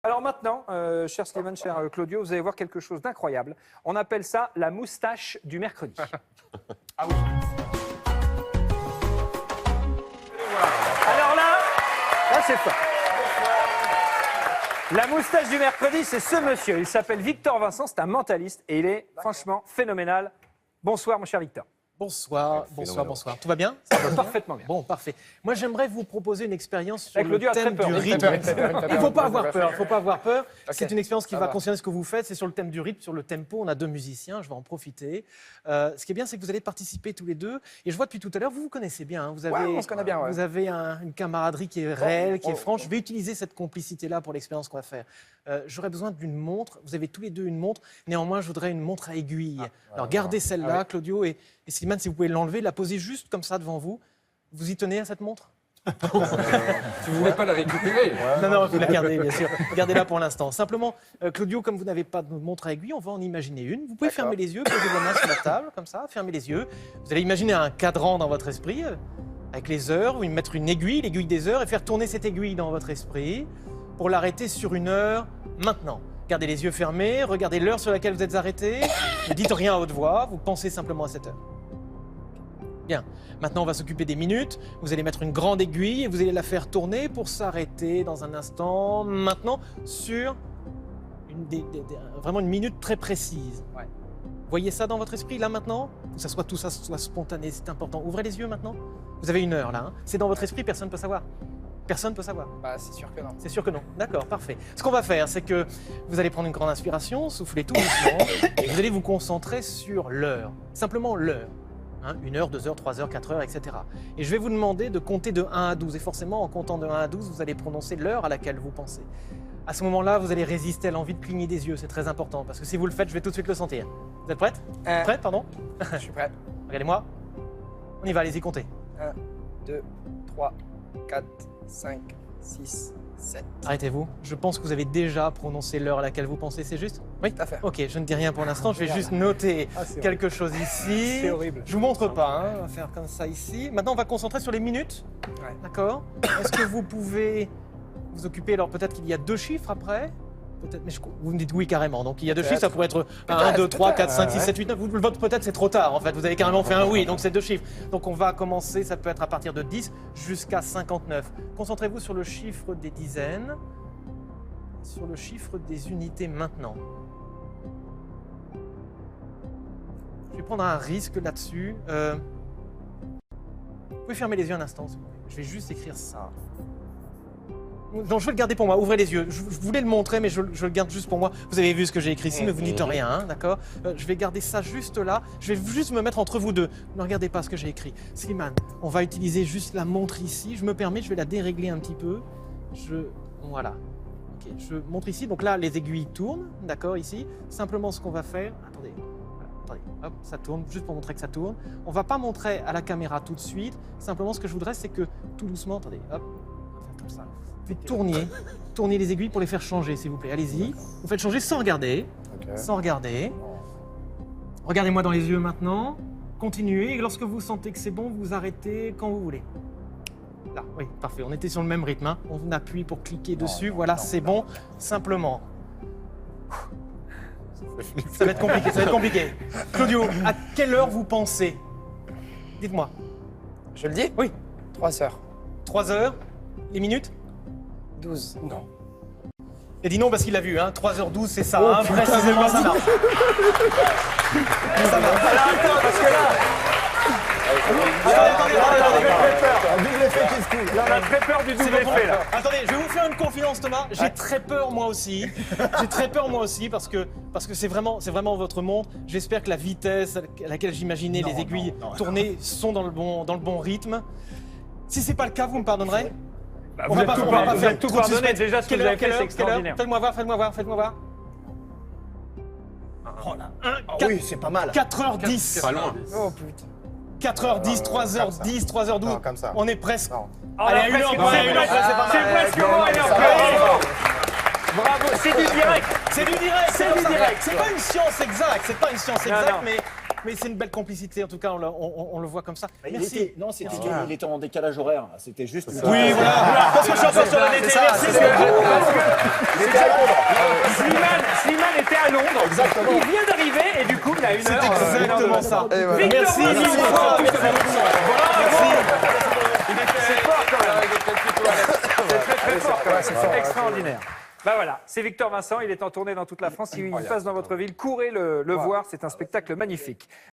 Alors maintenant, cher Slimane, cher Claudio, vous allez voir quelque chose d'incroyable. On appelle ça la moustache du mercredi. Ah oui. Alors là c'est fort. La moustache du mercredi, c'est ce monsieur. Il s'appelle Victor Vincent, c'est un mentaliste et il est franchement phénoménal. Bonsoir, mon cher Victor. Bonsoir. Tout va bien? Ça va Parfaitement bien. Bon, parfait. Moi, j'aimerais vous proposer une expérience sur le Claudio a très thème peur. du rythme. Il ne faut pas avoir peur, C'est une expérience qui Ça va va. concerner ce que vous faites. C'est sur le thème du rythme, sur le tempo. On a 2 musiciens, je vais en profiter. Ce qui est bien, c'est que vous allez participer tous les deux. Et je vois depuis tout à l'heure, vous vous connaissez bien. Hein. Vous avez, on se connaît bien, ouais. Vous avez une camaraderie qui est réelle, qui est franche. Je vais utiliser cette complicité-là pour l'expérience qu'on va faire. J'aurais besoin d'une montre. Vous avez tous les deux une montre. Néanmoins, je voudrais une montre à aiguille. Alors, gardez celle-là, Claudio et Slimane, si vous pouvez l'enlever, la poser juste comme ça devant vous. Vous y tenez à cette montre? Si vous voulez pas la récupérer. Non, vous la gardez, bien sûr. Gardez-la pour l'instant. Simplement, Claudio, comme vous n'avez pas de montre à aiguille, on va en imaginer une. Vous pouvez fermer les yeux, poser vos mains sur la table, comme ça, fermez les yeux. Vous allez imaginer un cadran dans votre esprit, avec les heures, ou mettre une aiguille, l'aiguille des heures, et faire tourner cette aiguille dans votre esprit pour l'arrêter sur une heure maintenant. Gardez les yeux fermés, regardez l'heure sur laquelle vous êtes arrêté, ne dites rien à haute voix, vous pensez simplement à cette heure. Bien, maintenant on va s'occuper des minutes, vous allez mettre une grande aiguille et vous allez la faire tourner pour s'arrêter dans un instant, maintenant, sur vraiment une minute très précise. Ouais. Voyez ça dans votre esprit, là maintenant? Que tout ça soit spontané, c'est important. Ouvrez les yeux maintenant. Vous avez une heure là, hein. C'est dans votre esprit, personne ne peut savoir. Personne ne peut savoir. Bah, c'est sûr que non. C'est sûr que non. D'accord, parfait. Ce qu'on va faire, c'est que vous allez prendre une grande inspiration, souffler tout doucement, et vous allez vous concentrer sur l'heure. Simplement l'heure. 1 heure, 2 heures, 3 heures, 4 heures, etc. Et je vais vous demander de compter de 1 à 12. Et forcément, en comptant de 1 à 12, vous allez prononcer l'heure à laquelle vous pensez. À ce moment-là, vous allez résister à l'envie de cligner des yeux. C'est très important, parce que si vous le faites, je vais tout de suite le sentir. Vous êtes prête? Prête, pardon? Je suis prêt. Regardez-moi. On y va, allez-y, comptez. 1, 2, 3, 4, 5, 6, 7. Arrêtez-vous. Je pense que vous avez déjà prononcé l'heure à laquelle vous pensez, c'est juste? Oui? Tout à fait. Ok, je ne dis rien pour l'instant, je vais juste noter quelque chose ici. C'est horrible. Je vous montre pas, hein. On va faire comme ça ici. Maintenant, on va concentrer sur les minutes. Ouais. D'accord? Est-ce que vous pouvez vous occuper? Alors, peut-être qu'il y a 2 chiffres après? Peut-être, mais vous me dites oui carrément. Donc, il y a 2 chiffres, ça pourrait être 1, 2, 3, 4, 5, 6, 7, 8, 9. Le vote, peut-être, c'est trop tard, en fait. Vous avez carrément fait un oui, donc c'est 2 chiffres. Donc, on va commencer, ça peut être à partir de 10 jusqu'à 59. Concentrez-vous sur le chiffre des dizaines, sur le chiffre des unités maintenant. Je vais prendre un risque là-dessus. Vous pouvez fermer les yeux un instant, s'il vous plaît. Je vais juste écrire ça. Non, je vais le garder pour moi. Ouvrez les yeux. Je voulais le montrer, mais je le garde juste pour moi. Vous avez vu ce que j'ai écrit ici, mais vous n'y dites rien, hein, d'accord? Je vais garder ça juste là. Je vais juste me mettre entre vous deux. Ne regardez pas ce que j'ai écrit. Slimane, on va utiliser juste la montre ici. Je me permets, je vais la dérégler un petit peu. Voilà. Ok, je montre ici. Donc là, les aiguilles tournent, d'accord, ici. Simplement, ce qu'on va faire... Attendez. Attendez, hop, ça tourne, juste pour montrer que ça tourne. On va pas montrer à la caméra tout de suite. Simplement, ce que je voudrais, c'est que tout doucement, attendez, hop, on va faire comme ça. Vous tournez les aiguilles pour les faire changer, s'il vous plaît. Allez-y. Vous faites changer sans regarder. Sans regarder. Regardez-moi dans les yeux maintenant. Continuez. Et lorsque vous sentez que c'est bon, vous arrêtez quand vous voulez. Là, oui, parfait. On était sur le même rythme. Hein. On appuie pour cliquer dessus. Voilà, c'est bon. Simplement. Ça va être compliqué, ça va être compliqué. Claudio, à quelle heure vous pensez? Dites-moi. Je le dis? Oui. 3 heures. 3 heures? Les minutes? 12. Non. Il a dit non parce qu'il l'a vu, hein. 3h12, c'est ça, hein. Précisément, ça marche. Ça marche. Alors attends, parce que là... On a très peur du double effet, là. Attendez, je vais vous faire une confidence, Thomas. J'ai très peur moi aussi. J'ai très peur moi aussi parce que c'est vraiment votre montre. J'espère que la vitesse à laquelle j'imaginais les aiguilles tourner sont dans le bon rythme. Si c'est pas le cas, vous me pardonnerez? Vous êtes tout pardonné, déjà ce que vous avez fait, c'est extraordinaire. Faites-moi voir. Oh là. Oui, c'est pas mal. 4h10. Pas loin. Oh putain. 4h10, 3h10, 3h12. Non, comme ça. On est presque. Non. Allez, à 1h près, C'est presque bon, à 1h près. Bravo, c'est du direct. C'est du direct. C'est pas une science exacte, mais Mais c'est une belle complicité, en tout cas, on le voit comme ça. Il Merci. était, non, c'était il était en décalage horaire. C'était juste. Oui, voilà. Parce que je suis encore sur la DT. Merci. Slimane était à Londres. Exactement. Il vient d'arriver et du coup, il a une C'est heure. exactement ça. Et voilà. Victor Merci, Vincent. mille fois. C'est fort quand même. C'est très fort quand même. C'est extraordinaire. Bah voilà, c'est Victor Vincent, il est en tournée dans toute la France. Si il passe dans votre ville, courez le voir, c'est un spectacle magnifique.